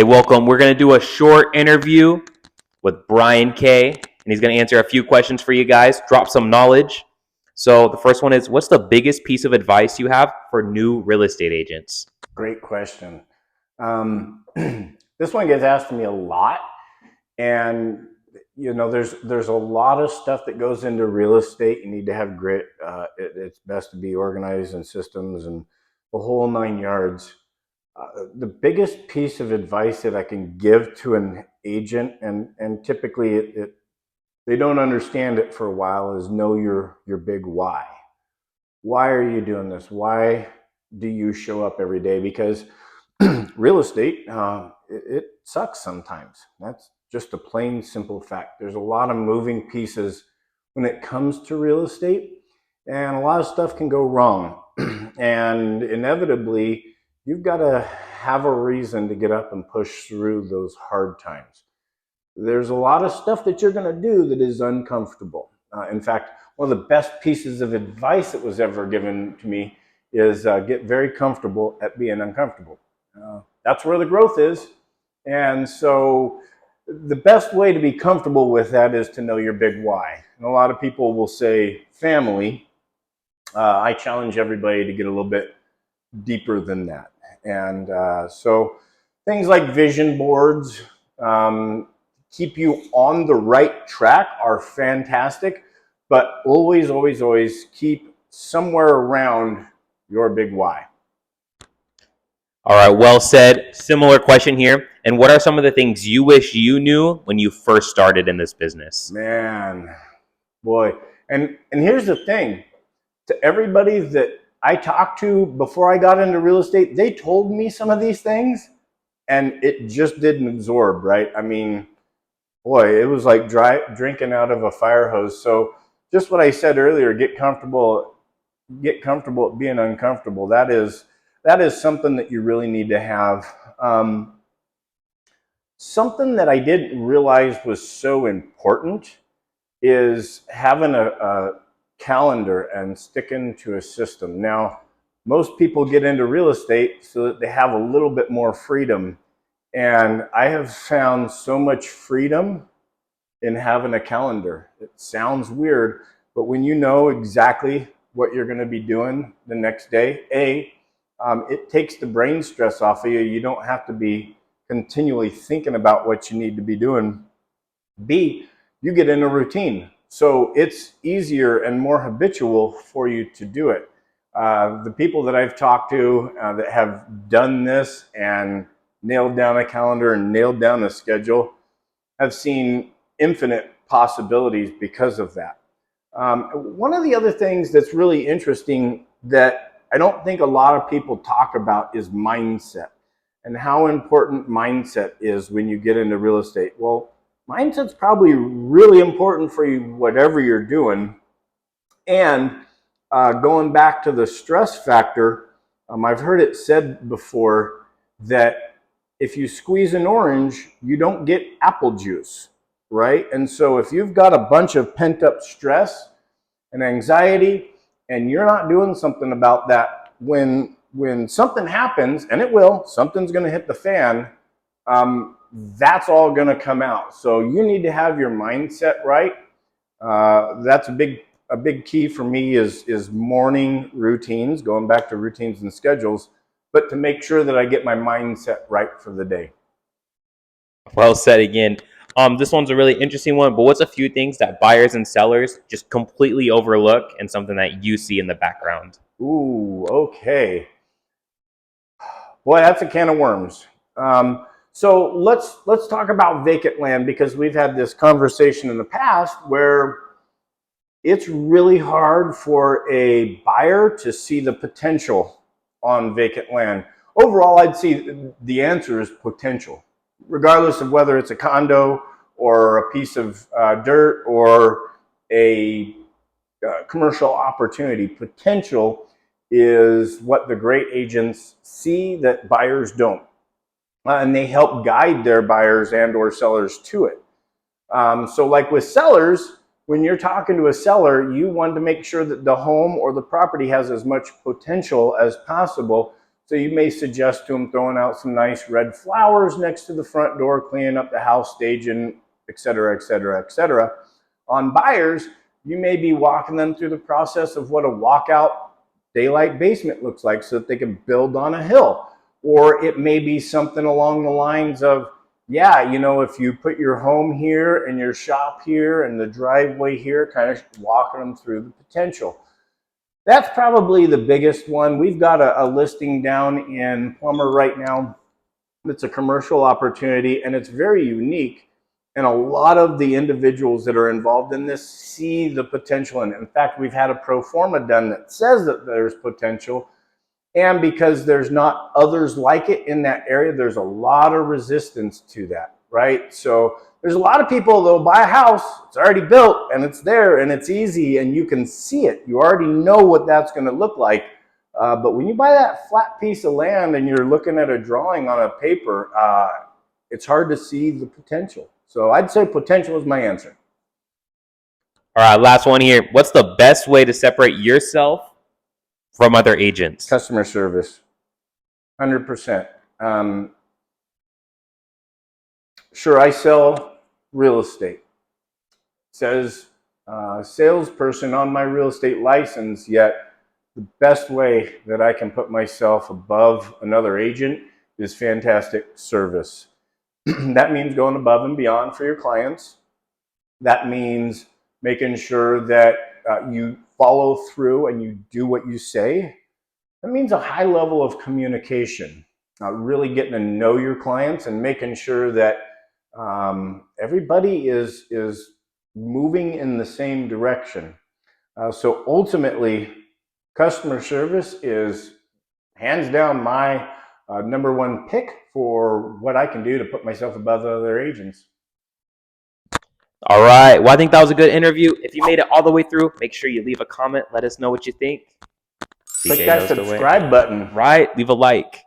Hey, welcome. We're going to do a short interview with Brian Kay, and he's going to answer a few questions for you guys, drop some knowledge. So the first one is, what's the biggest piece of advice you have for new real estate agents? Great question. This one gets asked to me a lot, and there's a lot of stuff that goes into real estate. You need to have grit. It's best to be organized in systems and the whole 9 yards. The biggest piece of advice that I can give to an agent, and typically they don't understand it for a while, is know your big why. Why are you doing this? Why do you show up every day? Because real estate, it sucks sometimes. That's just a plain simple fact. There's a lot of moving pieces when it comes to real estate, and a lot of stuff can go wrong. And inevitably, you've got to have a reason to get up and push through those hard times. There's a lot of stuff that you're going to do that is uncomfortable. In fact, one of the best pieces of advice that was ever given to me is get very comfortable at being uncomfortable. That's where the growth is. And so the best way to be comfortable with that is to know your big why. And a lot of people will say family. I challenge everybody to get a little bit deeper than that. And so things like vision boards, keep you on the right track, are fantastic, but always keep somewhere around your big why. All right, well said. Similar question here. And what are some of the things you wish you knew when you first started in this business? Man, boy. And here's the thing. To everybody that I talked to before I got into real estate, they told me some of these things, and it just didn't absorb, right? I mean, boy, it was like drinking out of a fire hose. So just what I said earlier, get comfortable at being uncomfortable. That is something that you really need to have. Something that I didn't realize was so important is having a calendar and sticking to a system. Now, most people get into real estate so that they have a little bit more freedom. And I have found so much freedom in having a calendar. It sounds weird, but when you know exactly what you're going to be doing the next day, it takes the brain stress off of you. You don't have to be continually thinking about what you need to be doing. B, you get in a routine. So it's easier and more habitual for you to do it. The people that I've talked to that have done this and nailed down a calendar and nailed down a schedule have seen infinite possibilities because of that. One of the other things that's really interesting that I don't think a lot of people talk about is mindset, and how important mindset is when you get into real estate. Well, mindset's probably really important for you, whatever you're doing. And going back to the stress factor, I've heard it said before that if you squeeze an orange, you don't get apple juice, right? And so if you've got a bunch of pent up stress and anxiety, and you're not doing something about that, when something happens, and it will, something's going to hit the fan, that's all going to come out. So you need to have your mindset right. That's a big key for me is morning routines, going back to routines and schedules, but to make sure that I get my mindset right for the day. Well said again. This one's a really interesting one, but what's a few things that buyers and sellers just completely overlook and something that you see in the background? Ooh, okay. Boy, that's a can of worms. So let's talk about vacant land, because we've had this conversation in the past where it's really hard for a buyer to see the potential on vacant land. Overall, I'd say the answer is potential, regardless of whether it's a condo or a piece of dirt or a commercial opportunity. Potential is what the great agents see that buyers don't. And they help guide their buyers and or sellers to it. So like with sellers, when you're talking to a seller, you want to make sure that the home or the property has as much potential as possible So you may suggest to them throwing out some nice red flowers next to the front door, cleaning up the house, staging, et cetera, et cetera, et cetera. On buyers, you may be walking them through the process of what a walkout daylight basement looks like so that they can build on a hill. Or it may be something along the lines of, yeah, you know, if you put your home here and your shop here and the driveway here, kind of walking them through the potential. That's probably the biggest one. We've got a listing down in Plummer right now. It's a commercial opportunity and it's very unique. And a lot of the individuals that are involved in this see the potential in it. In fact, we've had a pro forma done that says that there's potential. And because there's not others like it in that area, there's a lot of resistance to that, right? So there's a lot of people that'll buy a house, it's already built and it's there and it's easy and you can see it. You already know what that's going to look like. But when you buy that flat piece of land and you're looking at a drawing on a paper, it's hard to see the potential. So I'd say potential is my answer. All right, last one here. What's the best way to separate yourself from other agents? Customer service, 100%. Sure, I sell real estate. It says salesperson on my real estate license, yet the best way that I can put myself above another agent is fantastic service. That means going above and beyond for your clients. That means making sure that you follow through and you do what you say. That means a high level of communication, really getting to know your clients and making sure that everybody is moving in the same direction. So ultimately, customer service is hands down my number one pick for what I can do to put myself above other agents. All right. Well, I think that was a good interview. If you made it all the way through, make sure you leave a comment. Let us know what you think. Click that subscribe button. Right. Leave a like.